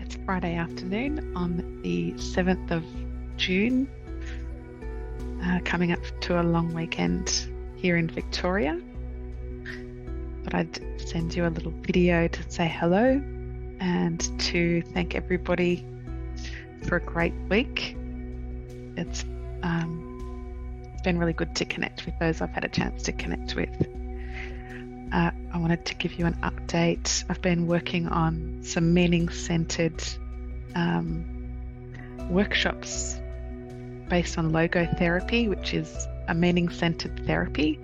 It's Friday afternoon on the 7th of June, coming up to a long weekend here in Victoria. But I'd send you a little video to say hello and to thank everybody for a great week. It's been really good to connect with those I've had a chance to connect with. I wanted to give you an update. I've been working on some meaning-centered workshops based on logotherapy, which is a meaning-centered therapy.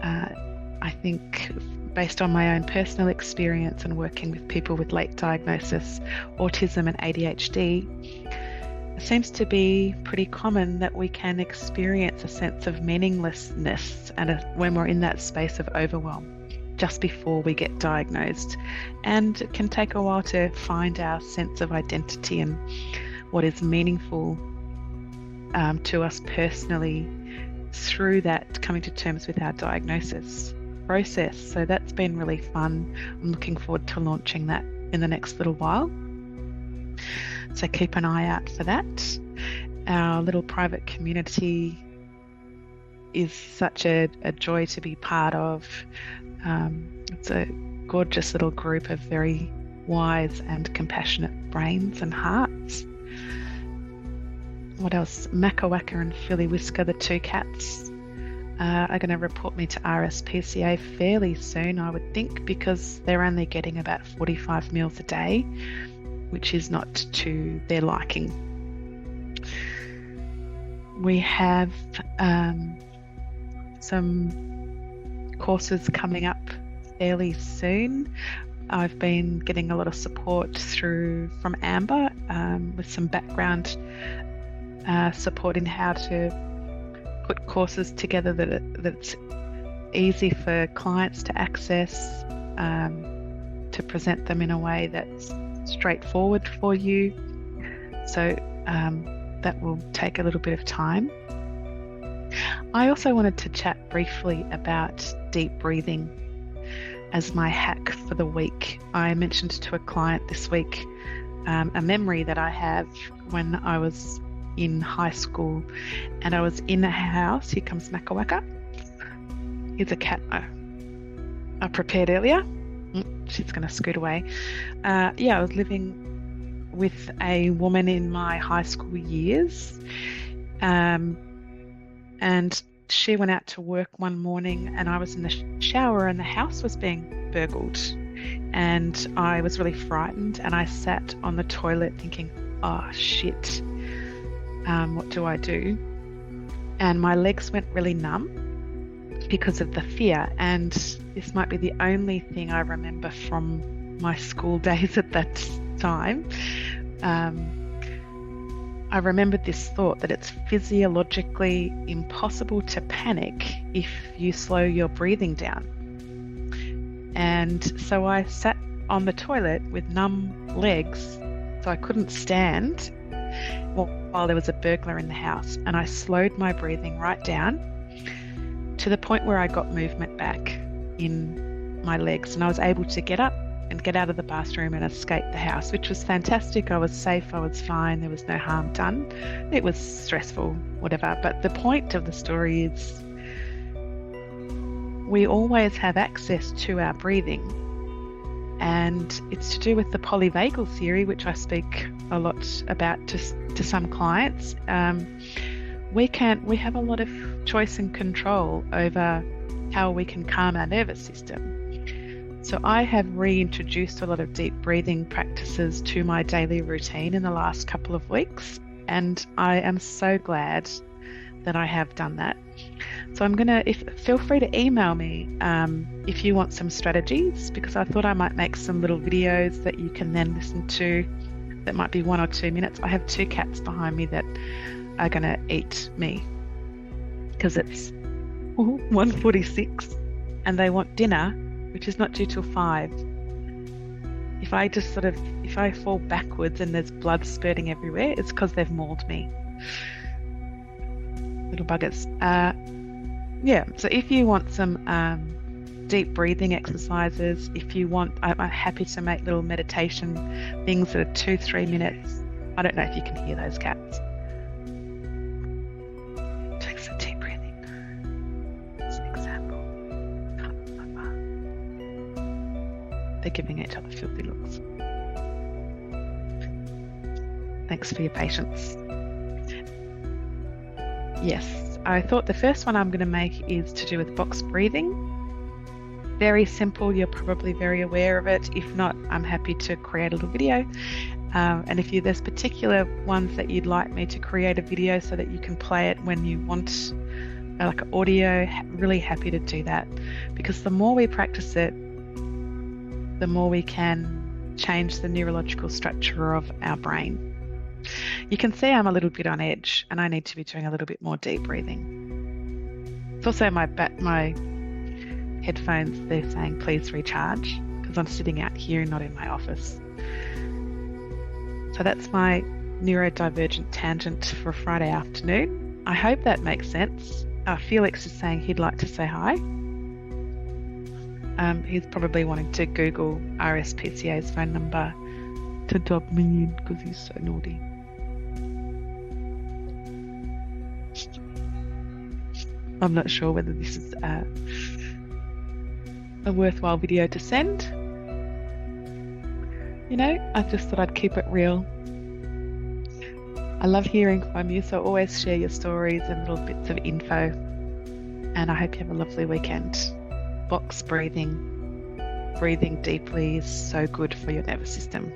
I think based on my own personal experience and working with people with late diagnosis, autism and ADHD, it seems to be pretty common that we can experience a sense of meaninglessness when we're in that space of overwhelm just before we get diagnosed, and it can take a while to find our sense of identity and what is meaningful to us personally through that coming to terms with our diagnosis process. So that's been really fun. I'm looking forward to launching that in the next little while. So keep an eye out for that. Our little private community is such a joy to be part of. It's a gorgeous little group of very wise and compassionate brains and hearts. What else? Makawaka and Philly Whisker, the two cats, are going to report me to RSPCA fairly soon, I would think, because they're only getting about 45 meals a day, which is not to their liking. We have some courses coming up fairly soon. I've been getting a lot of support from Amber with some background support in how to put courses together that's easy for clients to access, to present them in a way that's straightforward for you. So that will take a little bit of time. I also wanted to chat briefly about deep breathing as my hack for the week. I mentioned to a client this week a memory that I have when I was in high school and I was in a house. Here comes Makawaka. Here's a cat I prepared earlier. She's going to scoot away. I was living with a woman in my high school years. And she went out to work one morning and I was in the shower and the house was being burgled. And I was really frightened and I sat on the toilet thinking, oh shit, what do I do? And my legs went really numb because of the fear. And this might be the only thing I remember from my school days at that time. I remembered this thought that it's physiologically impossible to panic if you slow your breathing down. And so I sat on the toilet with numb legs, so I couldn't stand while there was a burglar in the house. And I slowed my breathing right down to the point where I got movement back in my legs. And I was able to get up and get out of the bathroom and escape the house, which was fantastic. I was safe, I was fine, there was no harm done. It was stressful, whatever. But the point of the story is we always have access to our breathing. And it's to do with the polyvagal theory, which I speak a lot about to some clients. We have a lot of choice and control over how we can calm our nervous system. So I have reintroduced a lot of deep breathing practices to my daily routine in the last couple of weeks, and I am so glad that I have done that. So feel free to email me if you want some strategies, because I thought I might make some little videos that you can then listen to that might be 1 or 2 minutes. I have 2 cats behind me that are going to eat me because it's 1:46 and they want dinner, which is not due till 5. If I fall backwards and there's blood spurting everywhere, it's because they've mauled me. Little buggers. So if you want some deep breathing exercises. If you want, I'm happy to make little meditation things that are 2-3 minutes. I don't know if you can hear those cats. Take some deep breathing. As an example. They're giving each other filthy looks. Thanks for your patience. Yes, I thought the first one I'm going to make is to do with box breathing. Very simple, you're probably very aware of it. If not, I'm happy to create a little video. And if there's particular ones that you'd like me to create a video so that you can play it when you want, like audio, really happy to do that. Because the more we practice it, the more we can change the neurological structure of our brain. You can see I'm a little bit on edge and I need to be doing a little bit more deep breathing. It's also my headphones, they're saying please recharge because I'm sitting out here and not in my office. So that's my neurodivergent tangent for Friday afternoon. I hope that makes sense. Felix is saying he'd like to say hi. He's probably wanting to Google RSPCA's phone number to dub me in because he's so naughty. I'm not sure whether this is a worthwhile video to send. You know, I just thought I'd keep it real. I love hearing from you, so always share your stories and little bits of info. And I hope you have a lovely weekend. Box breathing deeply is so good for your nervous system.